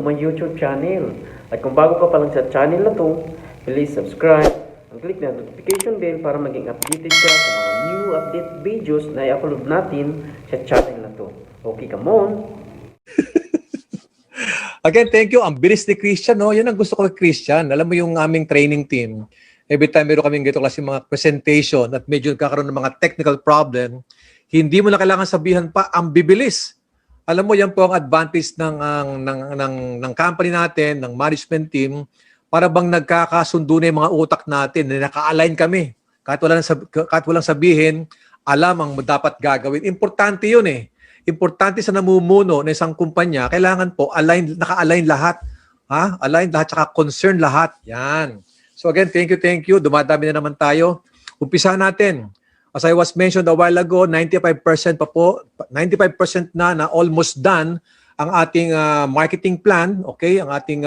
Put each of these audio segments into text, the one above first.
my YouTube channel. At kung bago ka pa lang sa channel na to, please subscribe and click na notification bell para maging updated ka sa mga new update videos na i-upload natin sa channel na to. Okay, come on! Again, thank you. Ang bilis ni Christian, no? Yan ang gusto ko kay Christian. Alam mo yung aming training team, every time meron kaming ganito klase mga presentation at medyo kakaroon ng mga technical problem, hindi mo na kailangan sabihan pa, ang bibilis. Alam mo, yan po ang advantage ng company natin, ng management team, para bang nagkakasundo na yung mga utak natin, na naka-align kami. Kahit walang sabihin, alam ang dapat gagawin. Importante yun eh. Importante sa namumuno ng isang kumpanya, kailangan po naka-align lahat. Ha? Align lahat, tsaka concern lahat. Yan. So again, thank you. Dumadami na naman tayo. Umpisa natin. As I was mentioned a while ago, 95% pa po, 95% na almost done ang ating marketing plan, okay? Ang ating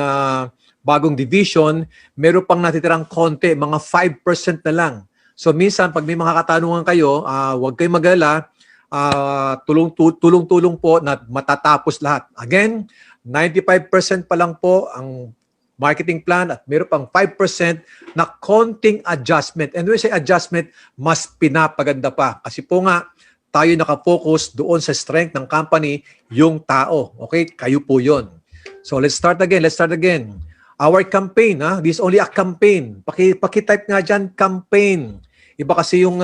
bagong division, meron pang natitirang konti, mga 5% na lang. So minsan, pag may mga katanungan kayo, huwag kayong mag-alala, tulong-tulong po na matatapos lahat. Again, 95% pa lang po ang marketing plan at meron pang 5% na konting adjustment. And when we say adjustment, mas pinapaganda pa. Kasi po nga, tayo nakafocus doon sa strength ng company, yung tao. Okay? Kayo po yon. So let's start again. Our campaign, this is only a campaign. Paki-type nga dyan, campaign. Iba kasi yung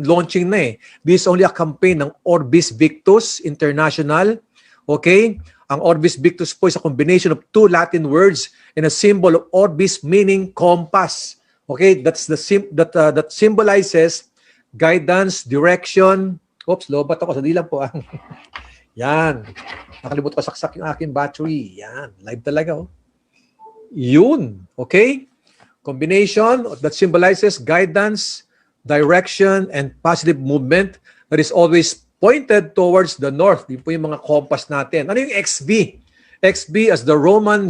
launching na eh. This is only a campaign ng Orbis Victus International. Okay? Ang Orbis Victus po is a combination of two Latin words and a symbol of Orbis meaning compass. Okay? That's the that symbolizes guidance, direction. Oops, lobat ako. Sandali lang po. Yan. Nakalimutan ko saksak yung aking battery. Yan. Live talaga. Oh. Yun. Okay? Combination that symbolizes guidance, direction, and positive movement that is always pointed towards the north. Yun po yung mga compass natin. Ano yung XV? XV as the Roman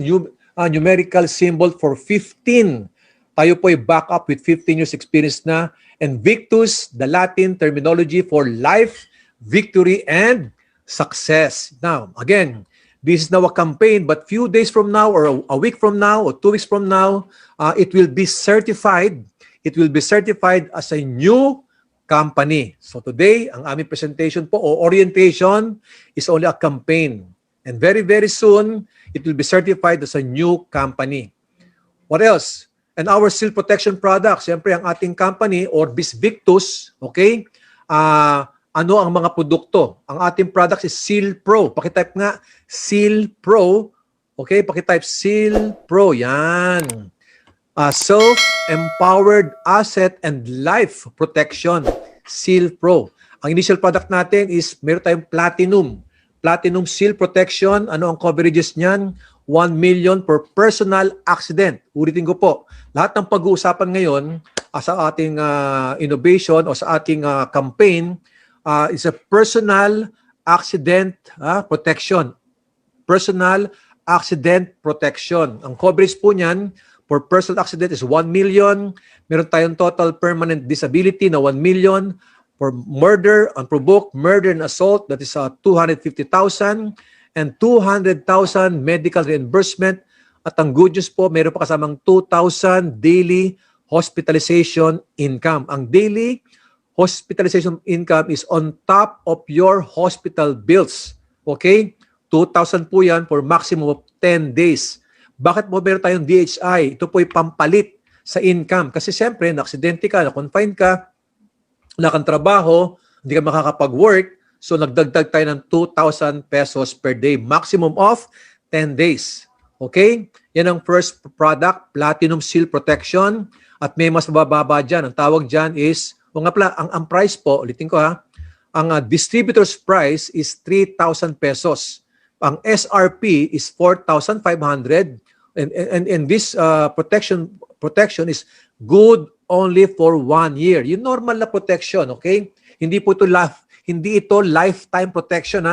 numerical symbol for 15. Tayo po ay back up with 15 years experience na. And Victus, the Latin terminology for life, victory, and success. Now, again, this is now a campaign, but few days from now, or a week from now, or 2 weeks from now, it will be certified. It will be certified as a new company. So today, ang aming presentation po o orientation is only a campaign. And very, very soon, it will be certified as a new company. What else? And our seal protection products, siyempre ang ating company, Orbis Victus, okay? Ano ang mga produkto? Ang ating products is Seal Pro. Pakitype nga, Seal Pro. Okay, pakitype Seal Pro. Yan. Self-empowered asset and life protection. Seal Pro. Ang initial product natin is meron tayong Platinum. Platinum Seal Protection. Ano ang coverages niyan? 1 million per personal accident. Ulitin ko po. Lahat ng pag-uusapan ngayon sa ating innovation o sa ating campaign is a personal accident protection. Personal accident protection. Ang coverage po niyan for personal accident is 1 million. Meron tayong total permanent disability na 1 million. For murder, unprovoked murder and assault, that is 250,000. And 200,000 medical reimbursement. At ang good news po, meron pa kasamang 2,000 daily hospitalization income. Ang daily hospitalization income is on top of your hospital bills. Okay? 2,000 po yan for maximum of 10 days. Bakit mo meron tayong DHI? Ito po ay pampalit sa income. Kasi siyempre, na-aksidente ka, na-confine ka, wala kang trabaho, hindi ka makakapag-work, so nagdagdag tayo ng 2,000 pesos per day. Maximum of 10 days. Okay? Yan ang first product, Platinum Seal Protection. At may mas mababa dyan. Ang tawag dyan is, ang price po, ulitin ko ang distributor's price is 3,000 pesos. Ang SRP is 4,500. And this protection is good only for 1 year. Yung normal na protection, okay? Hindi ito lifetime protection,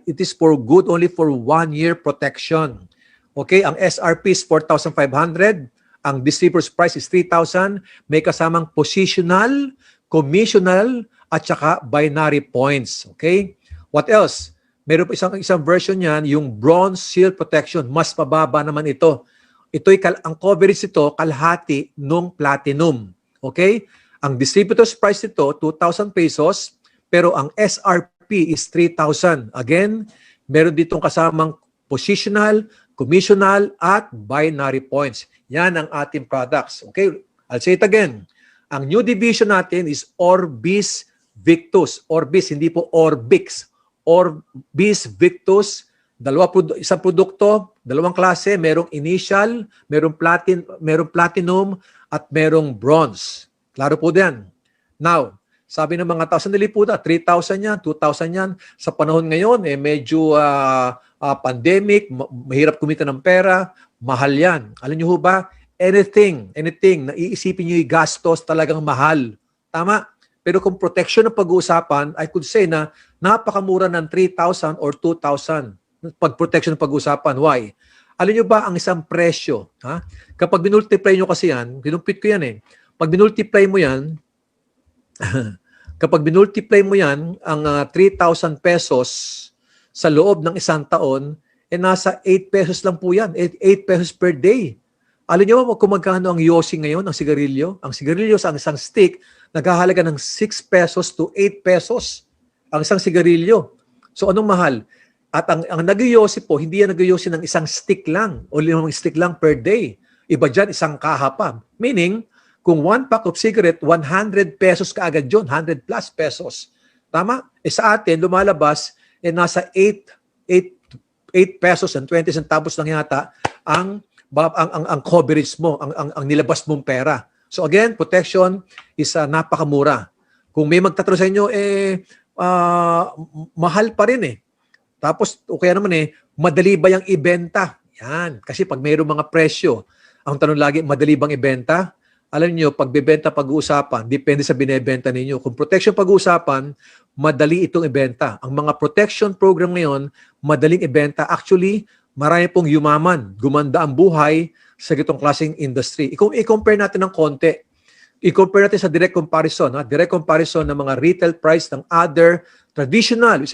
it is for good only for 1 year protection. Okay, ang SRP is 4,500, ang distributor's price is 3,000, may kasamang positional, commissional, at saka binary points. Okay? What else? Meron pa isang version niyan, yung bronze seal protection, mas mababa naman ito. Ang coverage nito kalahati nung platinum. Okay? Ang distributor's price nito 2,000 pesos, pero ang SRP is 3,000. Again, meron ditong kasamang positional, commissional, at binary points. Yan ang ating products. Okay? I'll say it again. Ang new division natin is Orbis Victus. Orbis, hindi po Orbix. Orbis Victus. Isang produkto, dalawang klase, merong initial, merong platinum, at merong bronze. Klaro po din. Now, sabi ng mga tao, sandali po 3,000 yan, 2,000 yan. Sa panahon ngayon, medyo pandemic, mahirap kumita ng pera, mahal yan. Alam niyo ho ba, anything, na iisipin niyo yung gastos, talagang mahal. Tama? Pero kung protection ang pag-uusapan, I could say na napakamura ng 3,000 or 2,000. Pag protection ng pag-uusapan. Why? Alam nyo ba ang isang presyo? Ha? Kapag binultiply nyo kasi yan, ginumpit ko yan eh. Pag binultiply mo yan, ang 3,000 pesos sa loob ng isang taon, nasa 8 pesos lang po yan. 8 pesos per day. Alam nyo ba kung magkano ang yosi ngayon, ang sigarilyo? Ang sigarilyo sa isang stick, naghahalaga ng 6 pesos to 8 pesos ang isang sigarilyo. So anong mahal? At ang nagyosi po, hindi yan nagyosi ng isang stick lang o 5 stick lang per day. Iba dyan, isang kaha pa. Meaning, kung 1 pack of cigarette, 100 pesos kaagad yun, 100 plus pesos. Tama? Sa atin, lumalabas, nasa 8 pesos and 20 centavos lang yata ang coverage mo, ang nilabas mong pera. So again, protection is napakamura. Kung may magtatro sa inyo, mahal pa rin eh. Tapos, o kaya naman madali ba yung ibenta? Yan. Kasi pag mayroong mga presyo, ang tanong lagi, madali bang ibenta? Alam niyo, pag bibenta pag-uusapan, depende sa binebenta ninyo. Kung protection pag-uusapan, madali itong ibenta. Ang mga protection program ngayon, madaling ibenta. Actually, marami pong yumaman, gumanda ang buhay sa gitong klaseng industry. I-compare natin ng konti. I-compare natin sa direct comparison. Direct comparison ng mga retail price ng other traditional,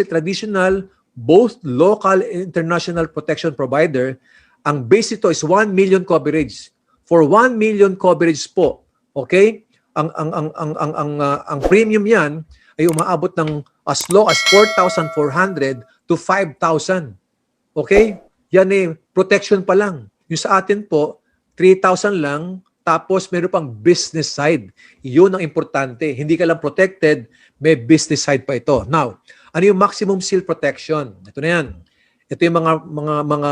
both local and international protection provider. Ang base ito is 1 million coverage. For 1 million coverage po, okay? Ang premium yan ay umaabot ng as low as 4,400 to 5,000. Okay? Yan protection pa lang. Yung sa atin po, 3,000 lang, tapos meron pang business side. Iyon ang importante. Hindi ka lang protected, may business side pa ito. Now, ano yung maximum seal protection? Ito na yan. Ito yung mga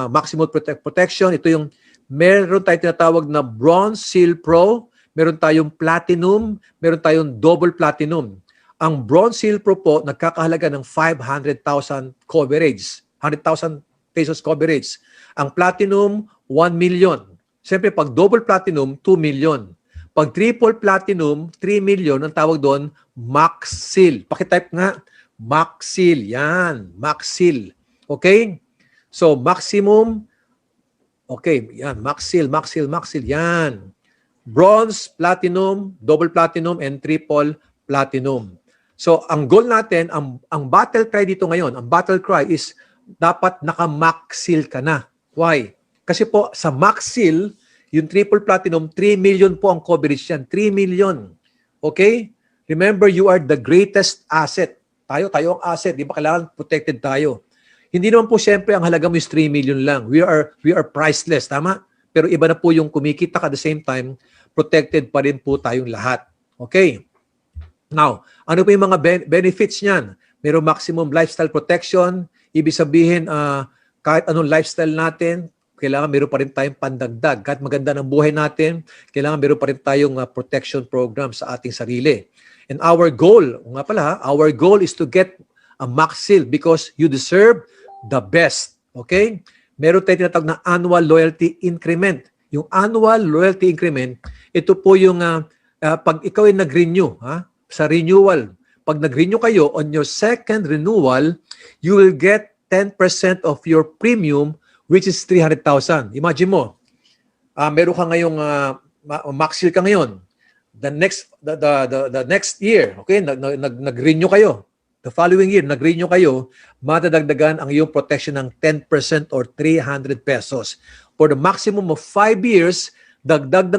maximum protection. Ito yung meron tayong tinatawag na Bronze Seal Pro, meron tayong Platinum, meron tayong Double Platinum. Ang Bronze Seal Pro po nagkakahalaga ng 500,000 coverage. 100,000 pesos coverage. Ang Platinum, 1 million. Siyempre, pag Double Platinum, 2 million. Pag Triple Platinum, 3 million. Ang tawag doon, Max Seal. Pakitype nga, Max Seal. Yan, Max Seal. Okay? So, maximum, okay, yan, Max Seal, yan. Bronze, Platinum, Double Platinum, and Triple Platinum. So, ang goal natin, ang battle cry dito ngayon, ang battle cry is dapat naka-Max Seal ka na. Why? Kasi po, sa Max Seal, yung Triple Platinum, 3 million po ang coverage yan. 3 million. Okay? Remember, you are the greatest asset. Tayo ang asset. Di ba kailangan protected tayo? Hindi naman po siyempre ang halaga mo is 3 million lang. We are priceless, tama? Pero iba na po yung kumikita ka at the same time, protected pa rin po tayong lahat. Okay? Now, ano po yung mga benefits niyan? Mayroong maximum lifestyle protection. Ibig sabihin, kahit anong lifestyle natin, kailangan meron pa rin tayong pandagdag. Kahit maganda ng buhay natin, kailangan meron pa rin tayong protection program sa ating sarili. And our goal is to get a Max Seal because you deserve the best. Okay? Meron tayong tinatawag na annual loyalty increment. Yung annual loyalty increment, ito po yung pag ikaw ay nag-renew, sa renewal. Pag nag-renew kayo, on your second renewal, you will get 10% of your premium, which is 300,000. Imagine mo, meron ka ngayong Max Seal ka ngayon. The next year, okay, nag-renew kayo. the following year, nag-renew kayo, madadagdagan ang iyong protection ng 10% or 300 pesos. For the maximum of 5 years, dagdag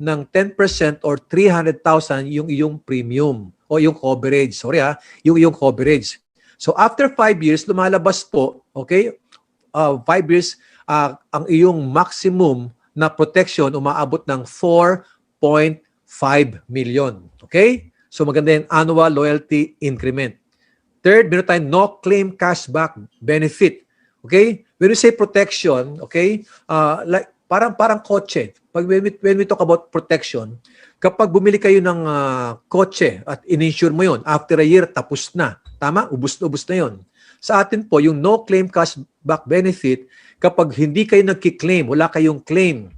ng 10% or 300,000 yung iyong premium o yung coverage. Yung iyong coverage. So after 5 years, lumalabas po, okay, 5 years, ang iyong maximum na protection umaabot ng 4.5 million. Okay? So maganda yung annual loyalty increment. Third, meron tayong no claim cashback benefit. Okay? When you say protection, okay, like parang kotse. When we talk about protection, kapag bumili kayo ng kotse at in-insure mo yun, after a year, tapos na. Tama? Ubus na yun. Sa atin po, yung no claim cashback benefit, kapag hindi kayo nagki-claim, wala kayong claim,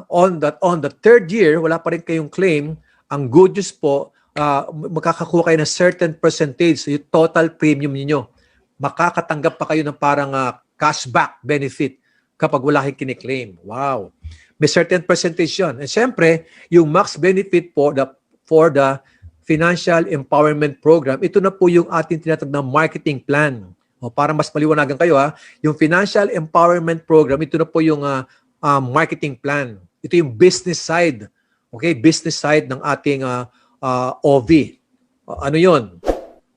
on the third year, wala pa rin kayong claim, ang good news po, makakakuha kayo ng certain percentage, yung total premium niyo. Makakatanggap pa kayo ng parang cashback benefit kapag wala kayong kiniklaim. Wow! May certain percentage yun. And syempre, yung max benefit po for the Financial Empowerment Program, ito na po yung ating tinatawag na marketing plan. O, para mas maliwanagan kayo, yung Financial Empowerment Program, ito na po yung marketing plan. Ito yung business side. Okay, business side ng ating OV. Ano yun?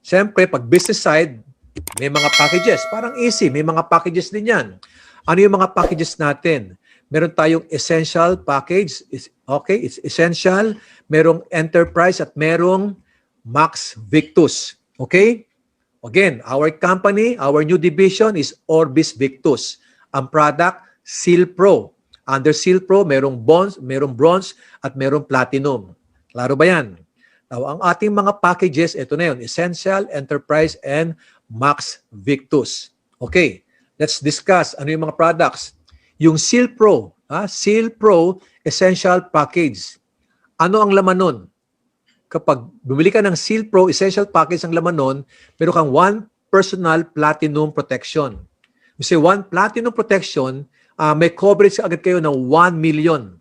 Siyempre, pag business side, may mga packages. Parang easy, may mga packages din yan. Ano yung mga packages natin? Meron tayong essential package. Okay, it's essential. Merong enterprise at merong Max Victus. Okay? Again, our company, our new division is Orbis Victus. Ang product, Seal Pro. Under Seal Pro, merong bronze at merong platinum. Klaro ba yan? Now, ang ating mga packages, ito na yun, Essential, Enterprise, and Max Victus. Okay, let's discuss ano yung mga products. Yung Seal Pro, Seal Pro Essential Package. Ano ang laman nun? Kapag bumili ka ng Seal Pro Essential Package, ang laman nun, meron kang 1 personal platinum protection. Kasi 1 platinum protection, may coverage agad kayo ng 1 million.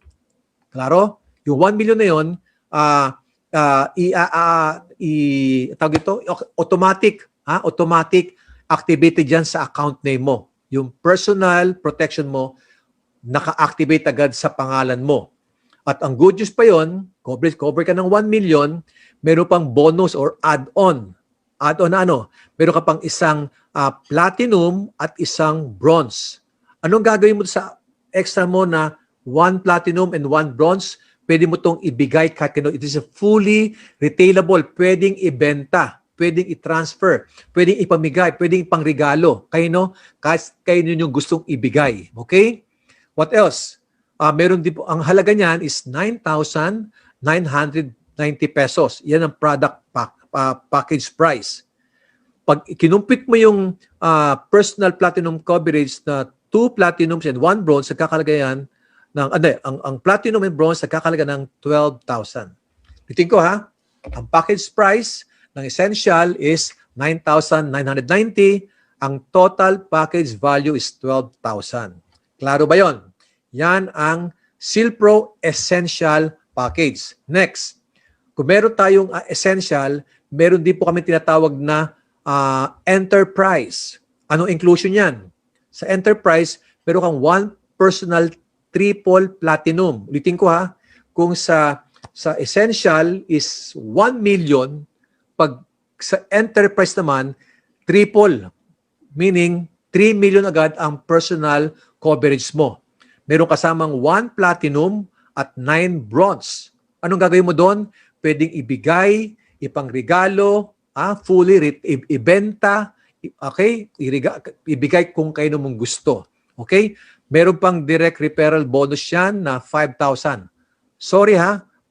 Klaro? Yung 1 million na yun, tawag ito, automatic activated dyan sa account name mo. Yung personal protection mo, naka-activate agad sa pangalan mo. At ang good news pa yun, cover ka ng 1 million, meron pang bonus or add-on. Add-on na ano? Meron ka pang isang platinum at isang bronze. Anong gagawin mo sa extra mo na 1 platinum and 1 bronze? Pwede mo itong ibigay kahit kano. It is a fully retailable. Pwedeng ibenta, pwedeng i-transfer, pwedeng ipamigay, pwedeng ipangregalo. Kayo yung gustong ibigay. Okay? What else? Meron din po, ang halaga niyan is 9,990 pesos. Yan ang product package price. Pag kinumpit mo yung personal platinum coverage na 2 platinums and 1 bronze, nagkakalaga yan ng, ang platinum and bronze nagkakalaga ng 12,000. Bitin ko ang package price ng essential is 9,990. Ang total package value is 12,000. Klaro ba yon? Yan ang Seal Pro Essential Package. Next, kung meron tayong essential, meron din po kami tinatawag na enterprise. Anong inclusion yan? Sa enterprise, meron kang 1 personal triple platinum. Ulitin ko kung sa essential is 1 million, pag sa enterprise naman, triple. Meaning, 3 million agad ang personal coverage mo. Meron kasamang 1 platinum at 9 bronze. Anong gagawin mo doon? Pwedeng ibigay, ipangregalo, fully ibenta, okay? Ibigay kung kayo mong gusto. Okay? Meron pang direct referral bonus yan na 5,000. Sorry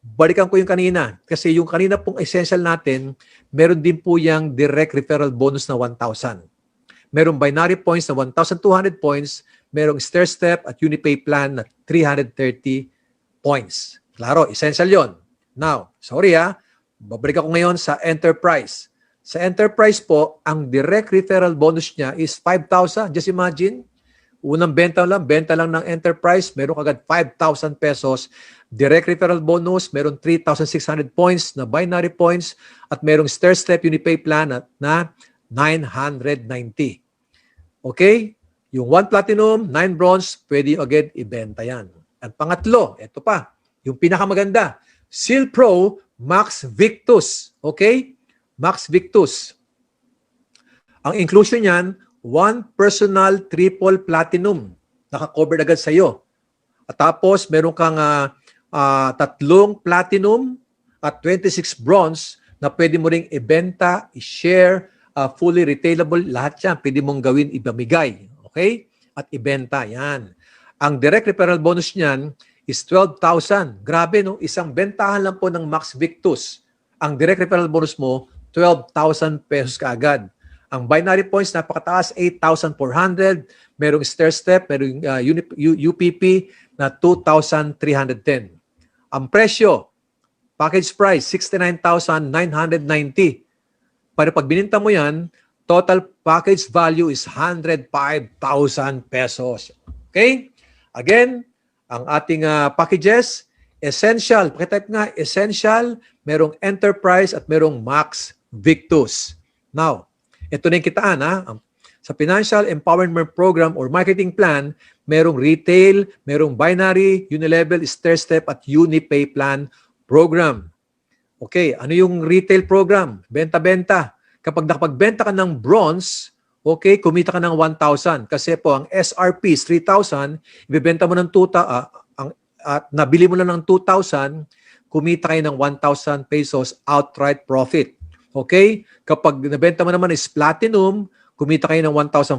balikan ko yung kanina. Kasi yung kanina pong essential natin, meron din po yung direct referral bonus na 1,000. Merong binary points na 1,200 points, merong stair-step at Unipay plan na 330 points. Klaro, essential yon. Now, sorry babalik ako ngayon sa enterprise. Sa enterprise po, ang direct referral bonus niya is 5,000. Just imagine, Unang benta lang ng enterprise, meron kagad 5,000 pesos. Direct referral bonus, meron 3,600 points na binary points at merong stair-step Unipay plan na 990. Okay? Yung 1 platinum, 9 bronze, pwede agad ibenta yan. At pangatlo, ito pa, yung pinakamaganda, Seal Pro Max Victus. Okay? Max Victus. Ang inclusion niyan, 1 personal triple platinum. Naka-covered agad sa iyo. At tapos, meron kang 3 platinum at 26 bronze na pwede mo ring ibenta, i-share, fully retailable, lahat yan. Pwede mong gawin, ibamigay. Okay? At ibenta. Yan. Ang direct referral bonus niyan is 12,000. Grabe, no? Isang bentahan lang po ng Max Victus. Ang direct referral bonus mo, 12,000 pesos kaagad. Ang binary points, napakataas, 8,400. Merong stair-step, merong UPP na 2,310. Ang presyo, package price, 69,990. Para pag bininta mo yan, total package value is 105,000 pesos. Okay? Again, ang ating packages, essential. Pakitype nga, essential, merong enterprise at merong Max Victus. Now, ito na yung kitaan, ha? Sa Financial Empowerment Program or Marketing Plan, merong retail, merong binary, unilevel, stair-step at Unipay Plan Program. Okay, ano yung retail program? Benta-benta. Kapag nakapagbenta ka ng bronze, okay, kumita ka ng 1,000. Kasi po, ang SRP is 3,000, ibibenta mo ng 2,000, at nabili mo lang ng 2,000, kumita kayo ng 1,000 pesos outright profit. Okay? Kapag nabenta mo naman is platinum, kumita kayo ng 1,500.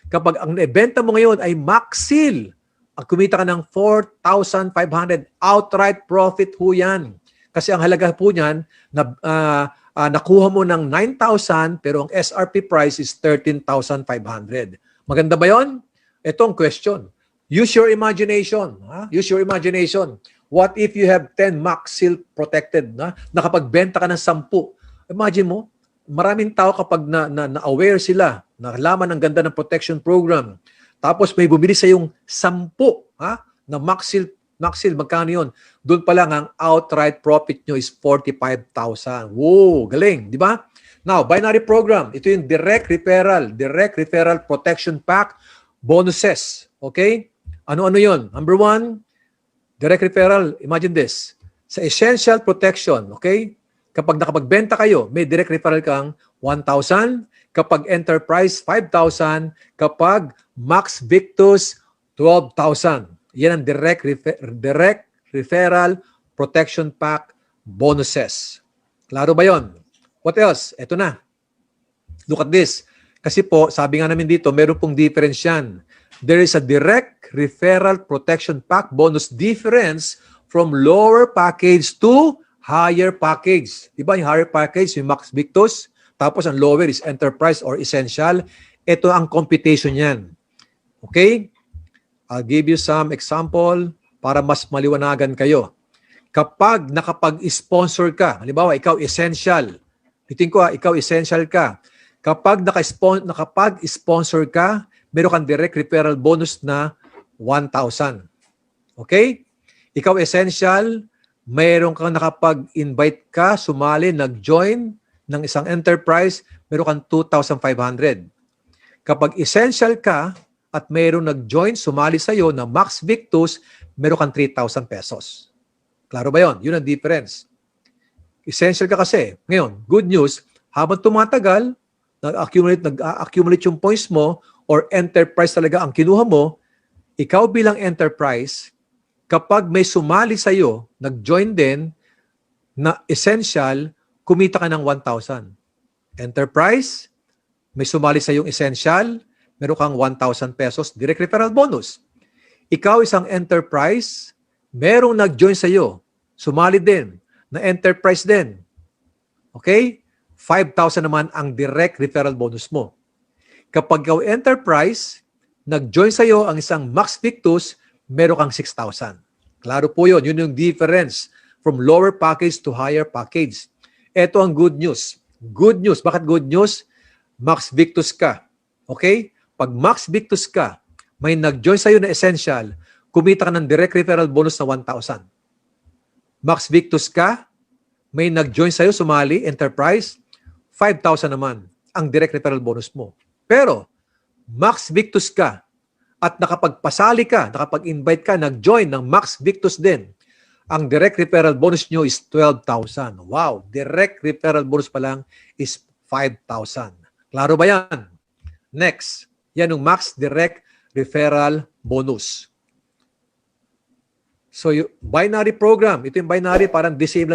Kapag ang nabenta mo ngayon ay Max Seal, kumita ka ng 4,500 outright profit ho yan. Kasi ang halaga po niyan, nakuha mo ng 9,000 pero ang SRP price is 13,500. Maganda ba yon? Ito ang question. Use your imagination. Use your imagination. What if you have 10 Max Seal protected? Nakapagbenta ka ng 10. Imagine mo, maraming tao kapag na-aware sila, nalaman ang ganda ng protection program, tapos may bumili sa yung 10 na Max Seal, magkano yun? Doon pa lang ang outright profit nyo is 45,000. Wow, galing, di ba? Now, binary program, ito yung direct referral protection pack bonuses. Okay? Ano-ano yun? Number 1, direct referral, imagine this, sa essential protection, okay? Kapag nakapagbenta kayo, may direct referral kang 1,000. Kapag enterprise, 5,000. Kapag Max Victus, 12,000. Yan ang direct referral protection pack bonuses. Klaro ba yon? What else? Ito na. Look at this. Kasi po, sabi nga namin dito, meron pong difference yan. There is a direct referral protection pack bonus difference from lower package to higher package. Diba yung higher package, yung Max Victus, tapos ang lower is enterprise or essential. Ito ang computation yan. Okay? I'll give you some example para mas maliwanagan kayo. Kapag nakapag-sponsor ka, halimbawa, ikaw essential. Itin ko, ikaw essential ka. Kapag nakapag-sponsor ka, meron kang direct referral bonus na 1,000. Okay? Ikaw essential, mayroon kang nakapag-invite ka, sumali, nag-join ng isang enterprise, meron kang 2,500. Kapag essential ka at mayroon nag-join, sumali sa'yo na Max Victus, meron kang 3,000 pesos. Klaro ba yun? Yun ang difference. Essential ka kasi. Ngayon, good news, habang tumatagal, nag-accumulate yung points mo or enterprise talaga ang kinuha mo, ikaw bilang enterprise, kapag may sumali sa iyo, nag-join din na essential, kumita ka ng 1,000. Enterprise, may sumali sa iyong essential, meron kang 1,000 pesos direct referral bonus. Ikaw isang enterprise, merong nag-join sa iyo, sumali din, na enterprise din. Okay? 5,000 naman ang direct referral bonus mo. Kapag ikaw enterprise, nag-join sa iyo ang isang Max Victus, meron kang 6,000. Klaro po yun. Yun yung difference from lower package to higher package. Ito ang good news. Good news. Bakit good news? Max Victus ka. Okay? Pag Max Victus ka, may nag-join sa'yo na essential, kumita ka ng direct referral bonus na 1,000. Max Victus ka, may nag-join sa'yo, sumali, enterprise, 5,000 naman ang direct referral bonus mo. Pero, Max Victus ka at nakapagpasali ka, nakapag-invite ka, nag-join ng Max Victus din, ang direct referral bonus nyo is 12,000. Wow! Direct referral bonus pa lang is 5,000. Klaro ba yan? Next, yan yung Max Direct Referral Bonus. So, yung binary program, ito yung binary, parang the same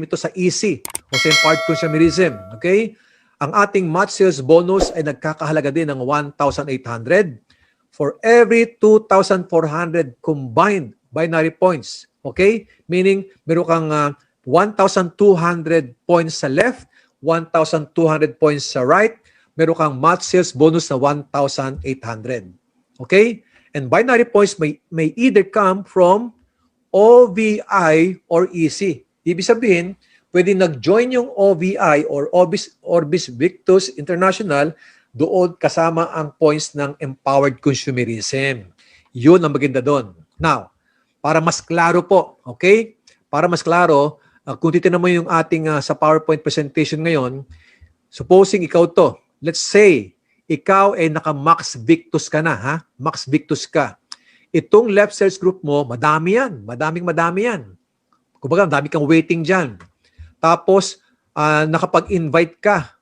ito sa EC o sa Empowered Consumerism. Okay? Ang ating match sales bonus ay nagkakahalaga din ng 1,800 for every 2,400 combined binary points. Okay? Meaning, meron kang 1,200 points sa left, 1,200 points sa right, meron kang match sales bonus na 1,800. Okay? And binary points may either come from OVI or EC. Ibig sabihin, pwede nag-join yung OVI or Orbis Victus International doon kasama ang points ng Empowered Consumerism. Yun ang maganda doon. Now, para mas klaro po, okay? Para mas klaro, kung titignan mo yung ating sa PowerPoint presentation ngayon, supposing ikaw to, let's say, ikaw ay naka-Max Victus ka na, ha? Max Victus ka. Itong left sales group mo, madami yan. Madami yan. Kumbaga, madami kang waiting dyan. Tapos, nakapag-invite ka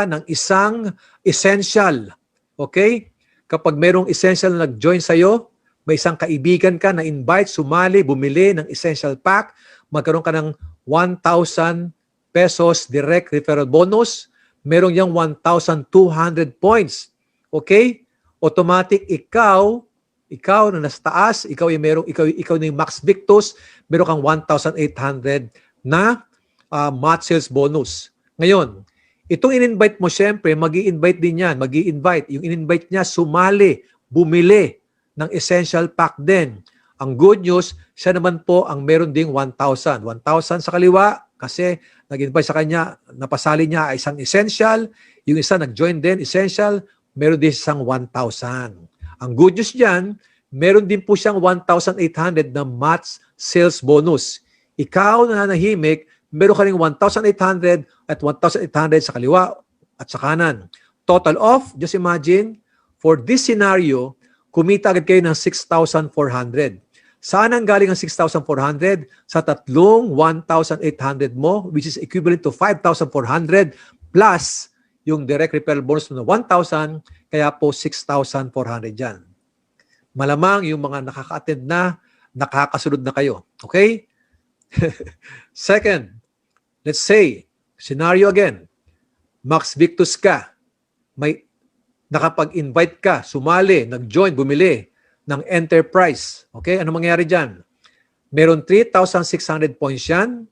ng isang essential. Okay? Kapag merong essential na nag-join sa'yo, may isang kaibigan ka na invite, sumali, bumili ng essential pack, magkaroon ka ng 1,000 pesos direct referral bonus, merong yung 1,200 points. Okay? Automatic, ikaw na nasa taas, ikaw na yung Max Victus, meron kang 1,800 na match sales bonus. Ngayon, itong in-invite mo, syempre, mag-i-invite din yan. Yung in-invite niya, sumali, bumili ng essential pack din. Ang good news, siya naman po ang meron ding 1,000. 1,000 sa kaliwa kasi nag-invite sa kanya, napasali niya ay isang essential. Yung isa nag-join din, essential, meron din isang 1,000. Ang good news dyan, meron din po siyang 1,800 na match sales bonus. Ikaw na nanahimik, meron ka rin 1,800 at 1,800 sa kaliwa at sa kanan. Total of, just imagine, for this scenario, kumita agad kayo ng 6,400. Saan ang galing ang 6,400? Sa tatlong 1,800 mo, which is equivalent to 5,400 plus yung direct referral bonus mo na 1,000, kaya po 6,400 yan. Malamang yung mga nakaka-attend na, nakakasunod na kayo. Okay? Second, let's say, scenario again, Max Victus ka, may nakapag-invite ka, sumali, nag-join, bumili ng enterprise. Okay? Ano mangyayari dyan? Meron 3,600 points yan.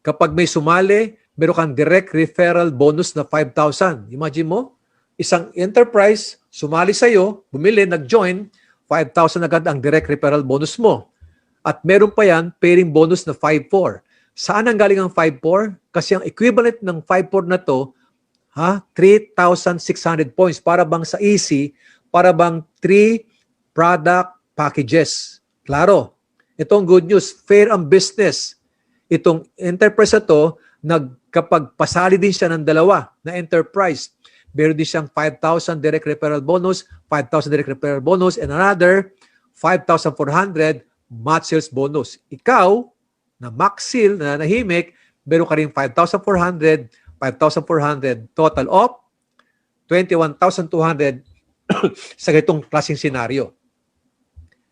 Kapag may sumali, meron kang direct referral bonus na 5,000. Imagine mo, isang enterprise, sumali sa'yo, bumili, nag-join, 5,000 agad ang direct referral bonus mo. At meron pa yan, pairing bonus na 5,400. Saan ang galing ang 5,400? Kasi ang equivalent ng 5,400 na to, 3,600 points. Para bang sa EC, para bang 3 product packages. Klaro. Itong good news, fair ang business. Itong enterprise na to, kapag pasali din siya ng dalawa na enterprise, meron din siyang 5,000 direct referral bonus, 5,000 direct referral bonus, and another 5,400 match sales bonus. Ikaw, na max seal, na nahimik, meron ka rin 5,400, 5,400, total of 21,200 sa ganitong klaseng senaryo.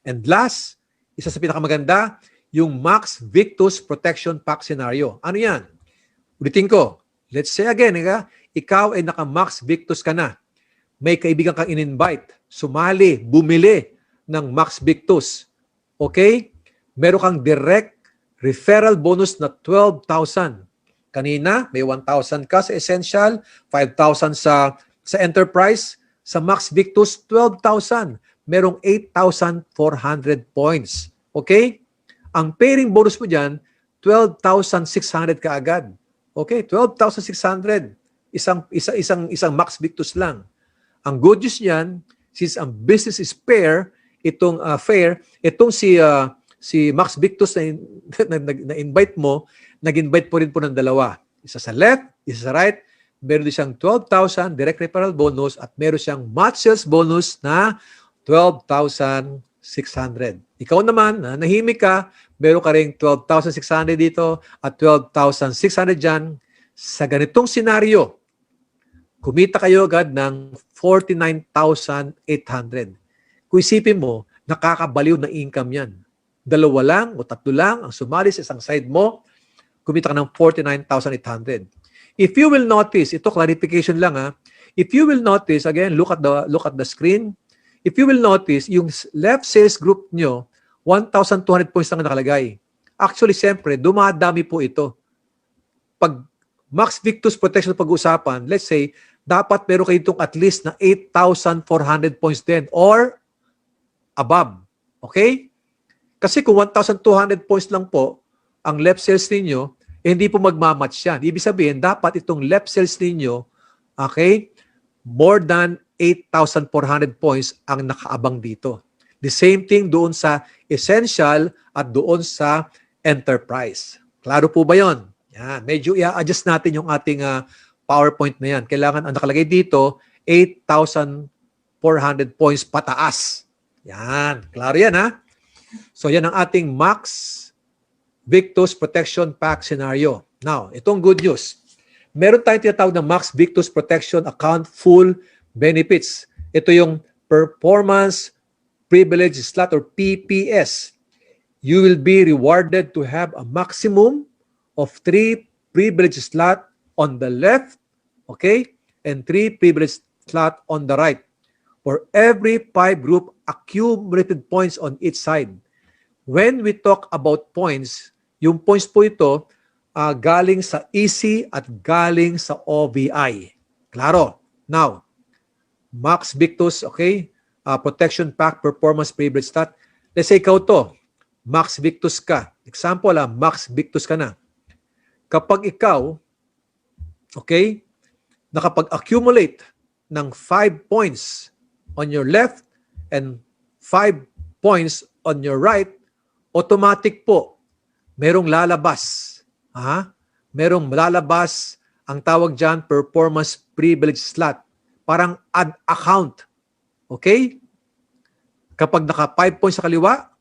And last, isa sa pinakamaganda, yung Max Victus Protection Pack scenario. Ano yan? Ulitin ko. Let's say again, ikaw ay naka-Max Victus ka na. May kaibigan kang in-invite, sumali, bumili ng Max Victus. Okay? Meron kang direct referral bonus na 12,000. Kanina, may 1,000 ka sa Essential, 5,000 sa Enterprise. Sa Max Victus, 12,000. Merong 8,400 points. Okay? Ang pairing bonus mo dyan, 12,600 ka agad. Okay? 12,600. Isang Max Victus lang. Ang good news niyan, since ang business is fair, itong si Max Victus na invite mo, nag-invite po rin po ng dalawa. Isa sa left, isa sa right. Meron din siyang 12,000 direct referral bonus at meron siyang match sales bonus na 12,600. Ikaw naman, nahimik ka, meron ka rin 12,600 dito at 12,600 dyan. Sa ganitong senaryo, kumita kayo agad ng 49,800. Kung isipin mo, nakakabaliw na income yan. 2 lang o 3 lang ang sumali sa isang side mo, kumita ka ng 49,800. If you will notice, ito clarification lang ha. If you will notice, again, look at the screen. If you will notice, yung left sales group nyo, 1,200 points lang nakalagay. Actually, siyempre, dumadami po ito. Pag Max Victus Protection pag-usapan, let's say, dapat meron kayo itong at least na 8,400 points din or above. Okay? Kasi kung 1,200 points lang po ang left sales ninyo, hindi po magmamatch yan. Ibig sabihin, dapat itong left sales ninyo, okay, more than 8,400 points ang nakaabang dito. The same thing doon sa essential at doon sa enterprise. Klaro po ba yon? Yan. Medyo i-adjust natin yung ating PowerPoint na yan. Kailangan, ang nakalagay dito, 8,400 points pataas. Yan. Klaro yan, ha? So, yan ang ating Max Victus Protection Pack scenario. Now, itong good news. Meron tayong tinatawag na Max Victus Protection Account Full Benefits. Ito yung Performance Privilege Slot or PPS. You will be rewarded to have a maximum of 3 privilege slot on the left, okay, and 3 privilege slot on the right. For every 5 group accumulated points on each side. When we talk about points, yung points po ito galing sa EC at galing sa OVI. Klaro. Now, Max Victus, okay, Protection Pack Performance Privilege Stat. Let's say ikaw to, Max Victus ka. Example, Max Victus ka na. Kapag ikaw, okay, nakapag-accumulate ng 5 points on your left and 5 points on your right, automatic po, merong lalabas. Merong lalabas, ang tawag dyan, performance privilege slot. Parang add account. Okay? Kapag naka 5 points sa kaliwa,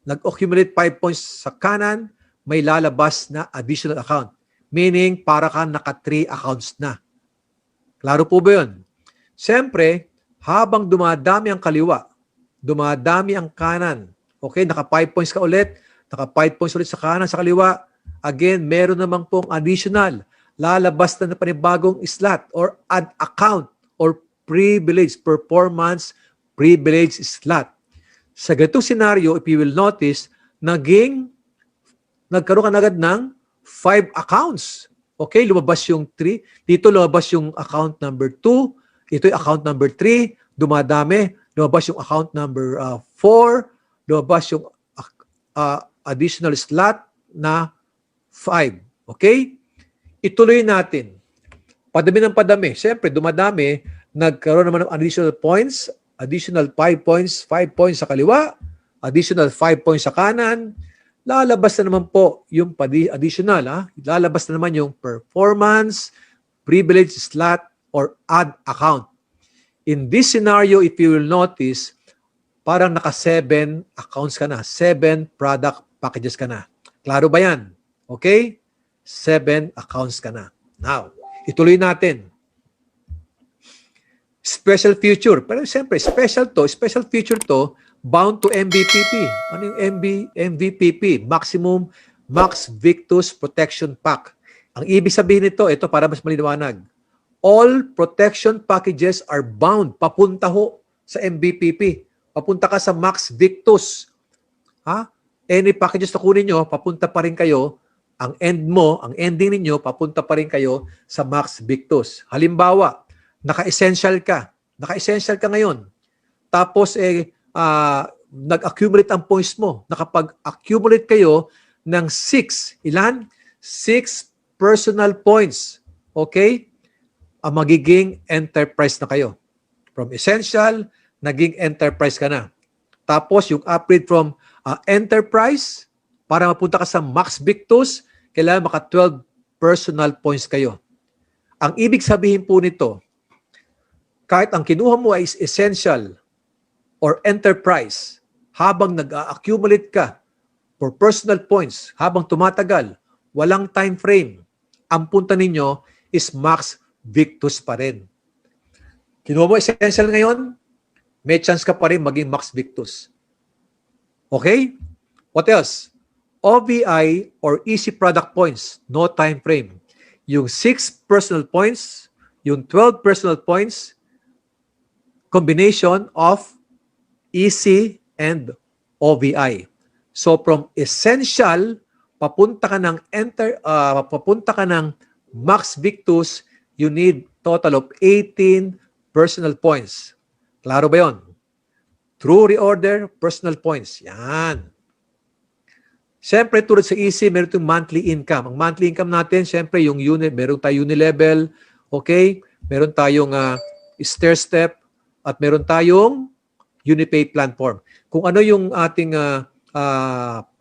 nag-accumulate 5 points sa kanan, may lalabas na additional account. Meaning, para ka naka 3 accounts na. Klaro po ba yun? Siyempre, habang dumadami ang kaliwa, dumadami ang kanan. Okay, naka 5 points ka ulit, naka 5 points ulit sa kanan, sa kaliwa. Again, meron namang pong additional. Lalabas na panibagong slot or add account or privilege, performance privilege slot. Sa ganitong scenario, if you will notice, nagkaroon ka na agad ng 5 accounts. Okay, lumabas yung 3. Dito lumabas yung account number 2. Ito yung account number 3. Dumadami. Lumabas yung account number 4. Lumabas yung additional slot na 5. Okay? Ituloy natin. Padami ng padami. Siyempre, dumadami. Nagkaroon naman ng additional points. Additional 5 points. 5 points sa kaliwa. Additional 5 points sa kanan. Lalabas na naman po yung additional. Lalabas na naman yung performance, privilege slot, or add account. In this scenario, if you will notice, parang naka 7 accounts ka na. 7 product packages ka na. Klaro ba yan? Okay? 7 accounts ka na. Now, ituloy natin. Special feature. Pero siyempre, special feature to, bound to MVPP. Ano yung MVPP? Maximum Max Victus Protection Pack. Ang ibig sabihin nito, ito para mas malinawanag. All protection packages are bound. Papunta ho sa MVPP. Papunta ka sa Max Victus. Any packages na kunin nyo, papunta pa rin kayo. Ang ending ninyo, papunta pa rin kayo sa Max Victus. Halimbawa, naka-essential ka. Naka-essential ka ngayon. Tapos, nag-accumulate ang points mo. Nakapag-accumulate kayo ng 6. Ilan? 6 personal points. Okay? Ang magiging enterprise na kayo. From essential, naging enterprise ka na. Tapos yung upgrade from enterprise, para mapunta ka sa Max Victus, kailangan maka 12 personal points kayo. Ang ibig sabihin po nito, kahit ang kinuha mo ay essential or enterprise, habang nag-accumulate ka for personal points, habang tumatagal, walang time frame, ang punta ninyo is Max Victus pa rin. Kinuha mo essential ngayon, may chance ka pa rin maging Max Victus. Okay? What else? OVI or Easy Product Points, no time frame. Yung 6 personal points, yung 12 personal points, combination of Easy and OVI. So from essential, papunta ka ng Max Victus, you need total of 18 personal points. Klaro ba yun? True reorder, personal points. Yan. Siyempre, tulad sa Easy, meron itong monthly income. Ang monthly income natin, siyempre, yung unit, meron tayong unilevel, okay? Meron tayong stair step, at meron tayong Unipay platform. Kung ano yung ating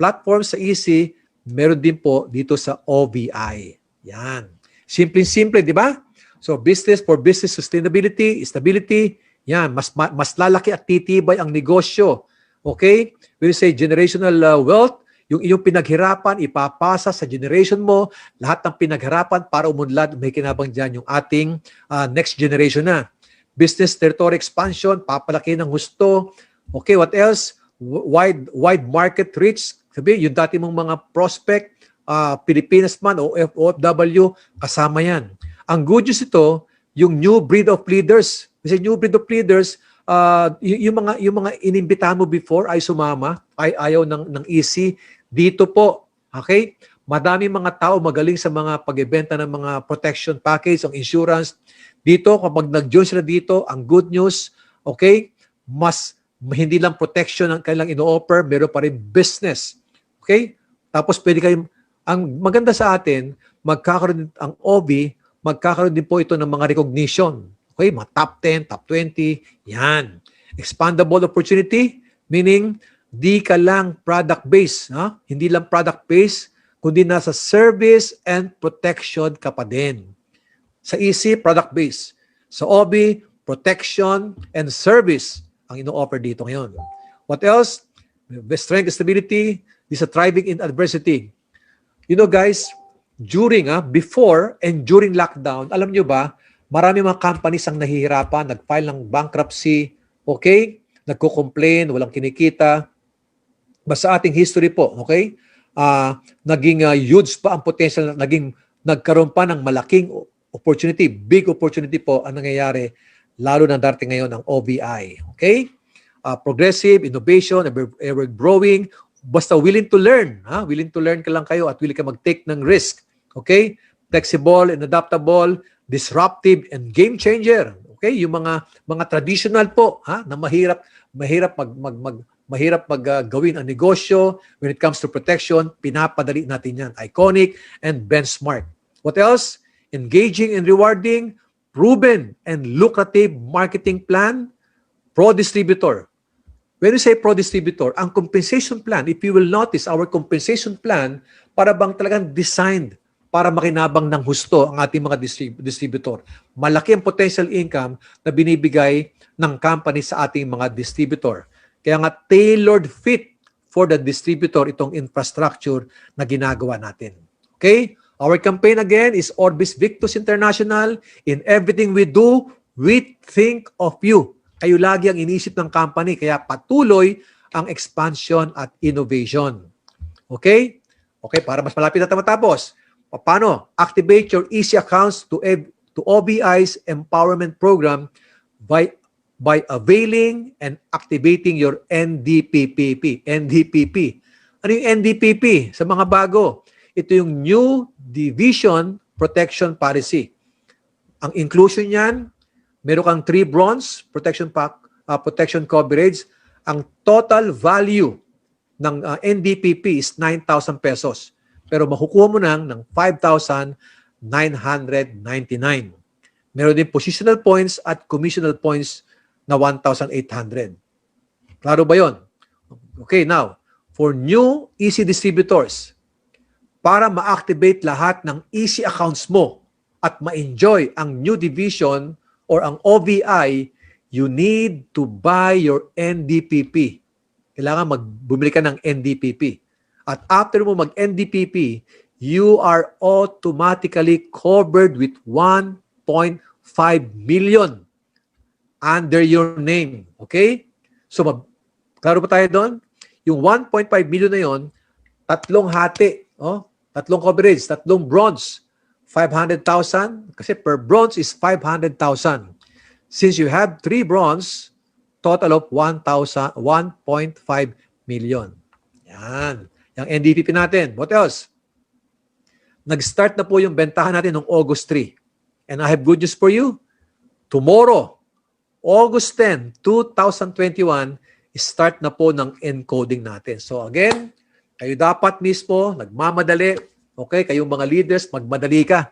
platform sa Easy, meron din po dito sa OVI. Yan. Simple-simple, di ba? So, business for business sustainability, stability, yan, mas lalaki at titibay ang negosyo. Okay? We say generational wealth, yung iyong pinaghirapan, ipapasa sa generation mo, lahat ng pinaghirapan para umunlad, may kinabang dyan yung ating next generation na. Business territory expansion, papalaki ng gusto. Okay, what else? Wide market reach. Sabi, yung dati mong mga prospect, Pilipinas man o OFW, kasama yan. Ang good news ito, yung new breed of leaders. Kasi new breed of leaders, yung mga inimbitahan mo before ay sumama, ay ayaw ng Easy. Dito po, okay? Madami mga tao magaling sa mga pagbebenta ng mga protection package, ang insurance. Dito, kapag nag-join sila dito, ang good news, okay, mas hindi lang protection ang kailang ino-offer, meron pa rin business. Okay? Tapos pwede kayong, ang maganda sa atin, magkakaroon ang OB, magkakaroon din po ito ng mga recognition. Okay? Mga top 10, top 20, yan. Expandable opportunity, meaning di ka lang product-based. Ha? Hindi lang product-based, kundi nasa service and protection ka pa din. Sa Easy, product-based. Sa OB, protection and service ang ino-offer dito ngayon. What else? Strength and stability. This is thriving in adversity. You know guys, before and during lockdown, alam nyo ba, marami mga companies ang nahihirapan, nag-file ng bankruptcy, okay? Nagko-complain, walang kinikita. Basta ating history po, okay? Naging huge pa ang potential, nagkaroon pa ng malaking opportunity, big opportunity po ang nangyayari, lalo na darating ngayon ang OVI. Okay? Progressive, innovation, ever growing, basta willing to learn. Willing to learn ka lang kayo at willing ka mag-take ng risk. Okay? Flexible and adaptable, disruptive and game changer. Okay? Yung mga traditional po, na mahirap gawin ang negosyo. When it comes to protection, pinapadali natin yan. Iconic and benchmark. What else? Engaging and rewarding, proven and lucrative marketing plan, pro-distributor. When you say pro-distributor, ang compensation plan, if you will notice, our compensation plan, para bang talagang designed para makinabang ng husto ang ating mga distributor. Malaki ang potential income na binibigay ng company sa ating mga distributor. Kaya nga tailored fit for the distributor itong infrastructure na ginagawa natin. Okay? Our campaign again is Orbis Victus International. In everything we do, we think of you. Kayo lagi ang inisip ng company, kaya patuloy ang expansion at innovation. Okay? Okay, para mas malapit na matapos. Paano? Activate your Easy accounts to OBI's empowerment program by availing and activating your NDPPP. NDPP. Ano yung NDPP? Sa mga bago, ito yung New Division Protection Policy. Ang inclusion niyan, meron kang 3 bronze protection coverage. Ang total value ng NDPP is 9,000 pesos. Pero makukuha mo ng 5,999. Meron din positional points at commissional points na 1,800. Klaro ba yon? Okay, now, for new easy distributors, para ma-activate lahat ng easy accounts mo at ma-enjoy ang new division or ang OVI, you need to buy your NDPP. Kailangan bumili ka ng NDPP. At after mo mag-NDPP, you are automatically covered with 1.5 million under your name. Okay? So, klaro ba tayo doon? Yung 1.5 million na yon, tatlong hati. Oh, tatlong coverage, tatlong bronze. 500,000 kasi per bronze is 500,000. Since you have 3 bronze, total of 1.5 million. Yan. Yung NDPP natin. What else? Nag-start na po yung bentahan natin noong August 3. And I have good news for you. Tomorrow, August 10, 2021, start na po ng encoding natin. So again, kayo dapat mismo, nagmamadali, okay, kayong mga leaders, magmadali ka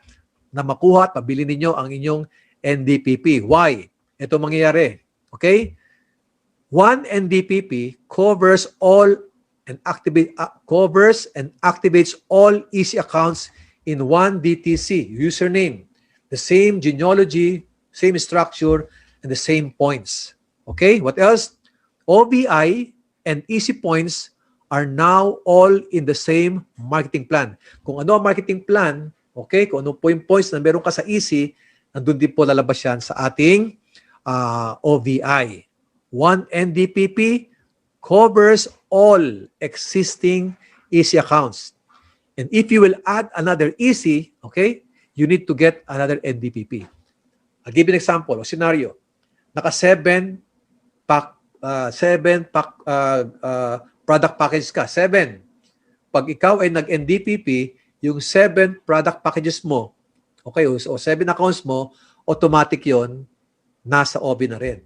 na makuha at mabili ninyo ang inyong NDPP. Why? Ito mangyayari. Okay? One NDPP covers and activates all easy accounts in one DTC username, the same genealogy, same structure, and the same points. Okay? What else? OVI and easy points are now all in the same marketing plan. Kung ano ang marketing plan, okay, kung ano po yung points na meron ka sa easy, nandun din po lalabas yan sa ating OVI. One NDPP covers all existing easy accounts. And if you will add another easy, okay, you need to get another NDPP. I'll give you an example o scenario. Naka 7 product package ka. 7. Pag ikaw ay nag-NDPP, yung 7 product packages mo, okay, o 7 accounts mo, automatic yon nasa OB na rin.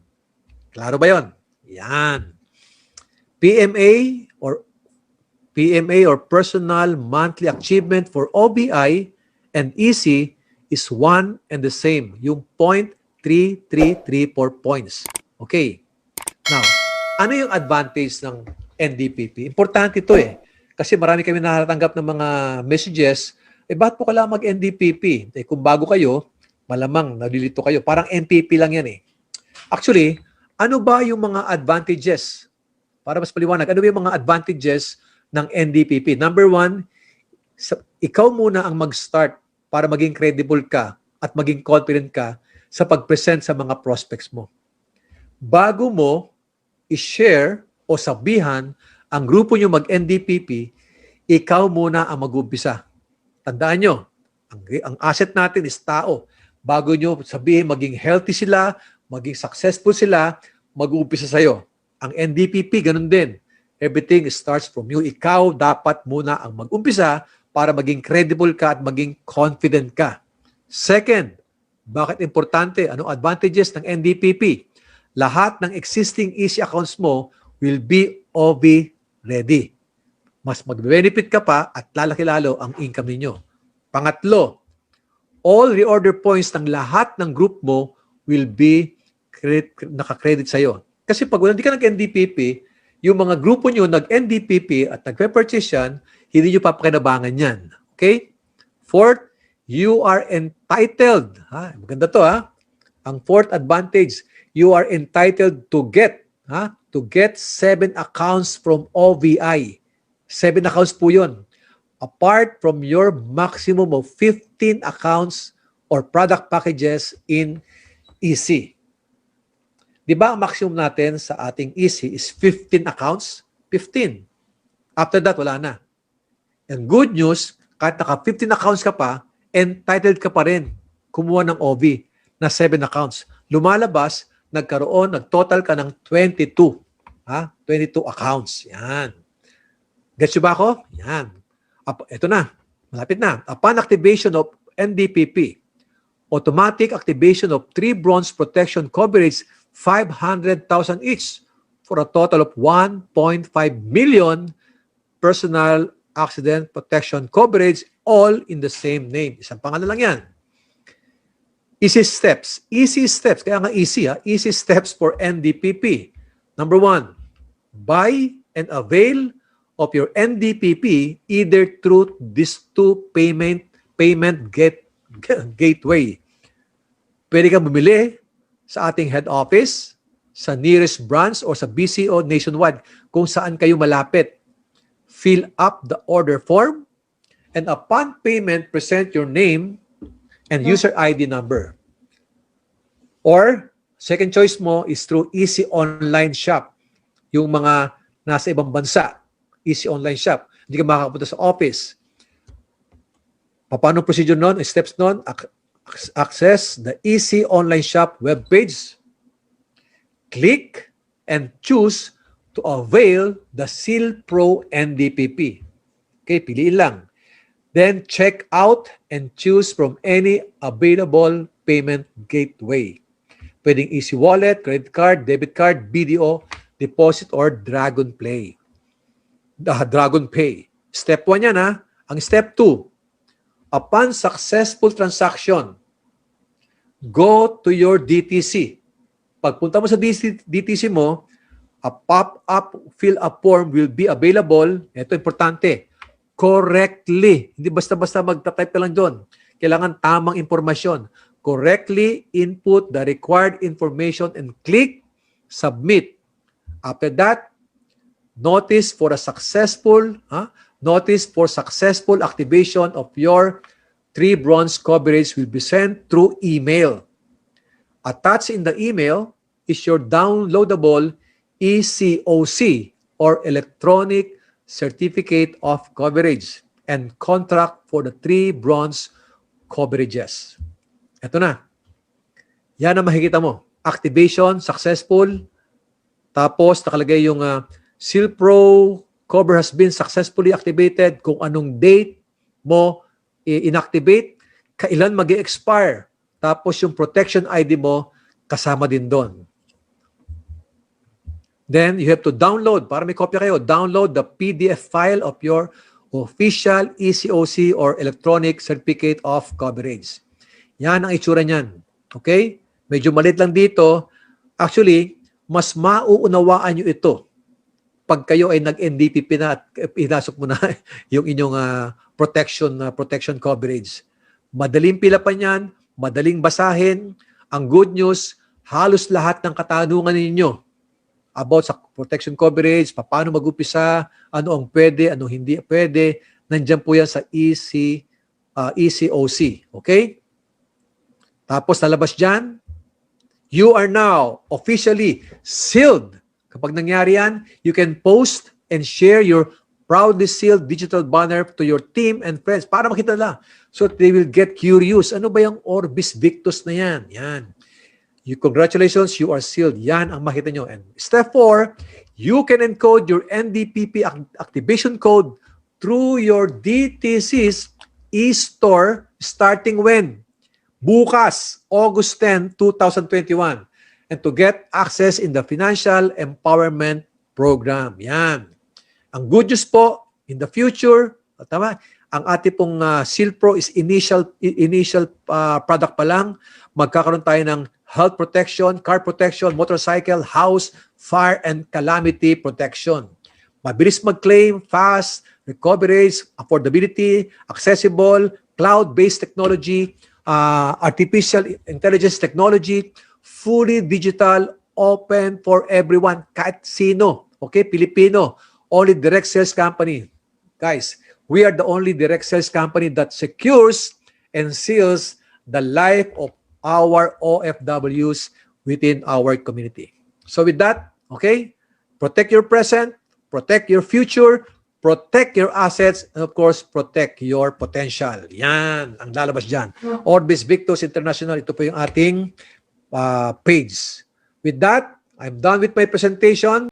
Klaro ba yon? Yan. PMA or Personal Monthly Achievement for OBI and EC is one and the same. Yung 0.3334 points. Okay. Now, ano yung advantage ng NDPP? Importante ito eh. Kasi marami kami natatanggap ng mga messages, bakit po kailangan mag-NDPP? Kung bago kayo, malamang nalilito kayo. Parang NPP lang yan eh. Actually, ano ba yung mga advantages? Para mas paliwanag, ano ba yung mga advantages ng NDPP? Number 1, ikaw muna ang mag-start para maging credible ka at maging confident ka sa pag-present sa mga prospects mo. Bago mo i-share o sabihan ang grupo nyo mag-NDPP, ikaw muna ang mag-umpisa. Tandaan nyo, ang asset natin is tao. Bago nyo sabihin maging healthy sila, maging successful sila, mag-uumpisa sa'yo. Ang NDPP, ganun din. Everything starts from you. Ikaw dapat muna ang mag-umpisa para maging credible ka at maging confident ka. Second, bakit importante? Anong advantages ng NDPP? Lahat ng existing easy accounts mo will be OB ready. Mas mag-benefit ka pa at lalaki lalo ang income ninyo. Pangatlo, all reorder points ng lahat ng group mo will be naka-credit sa'yo. Kasi pag hindi ka nag-NDPP, yung mga grupo nyo nag-NDPP at nag-purchase yan, hindi nyo papakinabangan yan. Okay? Fourth, you are entitled. Maganda to ha. Ang fourth advantage, you are entitled to get 7 accounts from OVI. 7 accounts po yun. Apart from your maximum of 15 accounts or product packages in EC. Di ba ang maximum natin sa ating EC is 15 accounts? 15. After that, wala na. And good news, kahit naka 15 accounts ka pa, entitled ka pa rin kumuha ng OV na 7 accounts. Lumalabas, nag-total ka ng 22. 22 accounts. Yan. Gets you ba ako? Yan. Ito na. Malapit na. Upon activation of NDPP, automatic activation of 3 bronze protection coverage 500,000 each for a total of 1.5 million personal accident protection coverage all in the same name. Isang pangalan lang yan. Easy steps. Easy steps. Kaya nga easy, ha? Easy steps for NDPP. Number 1, buy and avail of your NDPP either through these two payment gateway. Pwede kang bumili sa ating head office, sa nearest branch, o sa BCO nationwide kung saan kayo malapit. Fill up the order form, and upon payment, present your name and user ID number. Or, second choice mo is through Easy Online Shop. Yung mga nasa ibang bansa, Easy Online Shop. Hindi ka makakapunta sa office. Paano procedure nun? Steps nun? Access the Easy Online Shop webpage. Click and choose to avail the Seal Pro NDPP. Okay, piliin lang. Then check out and choose from any available payment gateway. Pwedeng Easy Wallet, credit card, debit card, BDO, deposit, or Dragon Pay. Step 1 yan, ha. Ang step 2, upon successful transaction, go to your DTC. Pagpunta mo sa DTC mo, a pop-up fill-up form will be available. Ito, importante, correctly. Hindi basta-basta magta-type ka lang doon. Kailangan tamang impormasyon. Correctly input the required information and click submit. After that, notice for successful activation of your 3 bronze coverage will be sent through email. Attached in the email is your downloadable ECOC or Electronic Certificate of Coverage and contract for the 3 bronze coverages. Ito na. Yan ang makikita mo. Activation, successful. Tapos nakalagay yung Seal Pro cover has been successfully activated. Kung anong date mo inactivate, kailan mag-expire. Tapos yung protection ID mo, kasama din doon. Then, you have to download, para may kopya kayo, download the PDF file of your official ECOC or Electronic Certificate of Coverage. Yan ang itsura niyan. Okay? Medyo maliit lang dito. Actually, mas mauunawaan nyo ito pag kayo ay nag-NDPP na at pinasok mo na yung inyong protection coverage. Madaling pilapan yan, madaling basahin. Ang good news, halos lahat ng katanungan ninyo about sa protection coverage, paano mag-upisa, ano ang pwede, ano hindi pwede, nandiyan po yan sa ECOC. Okay? Tapos lalabas dyan, you are now officially sealed. Kapag nangyari yan, you can post and share your proudly sealed digital banner to your team and friends para makita nila. So they will get curious. Ano ba yung Orbis Victus na yan? Yan. Congratulations, you are sealed. Yan ang makita nyo. And step 4, you can encode your NDPP activation code through your DTC's e-store starting when? Bukas, August 10, 2021. And to get access in the Financial Empowerment Program. Yan. Ang good news po, in the future, tama, ang ating pong Seal Pro is initial product pa lang. Magkakaroon tayo ng health protection, car protection, motorcycle, house, fire, and calamity protection. Mabilis mag-claim, fast, recovery, affordability, accessible, cloud-based technology, artificial intelligence technology, fully digital, open for everyone, kahit sino. Okay, Pilipino, only direct sales company. Guys, we are the only direct sales company that secures and seals the life of our OFWs within our community. So with that, okay, protect your present, protect your future, protect your assets, and of course, protect your potential. Yan, ang lalabas dyan. Orbis Victus International, ito po yung ating page. With that, I'm done with my presentation.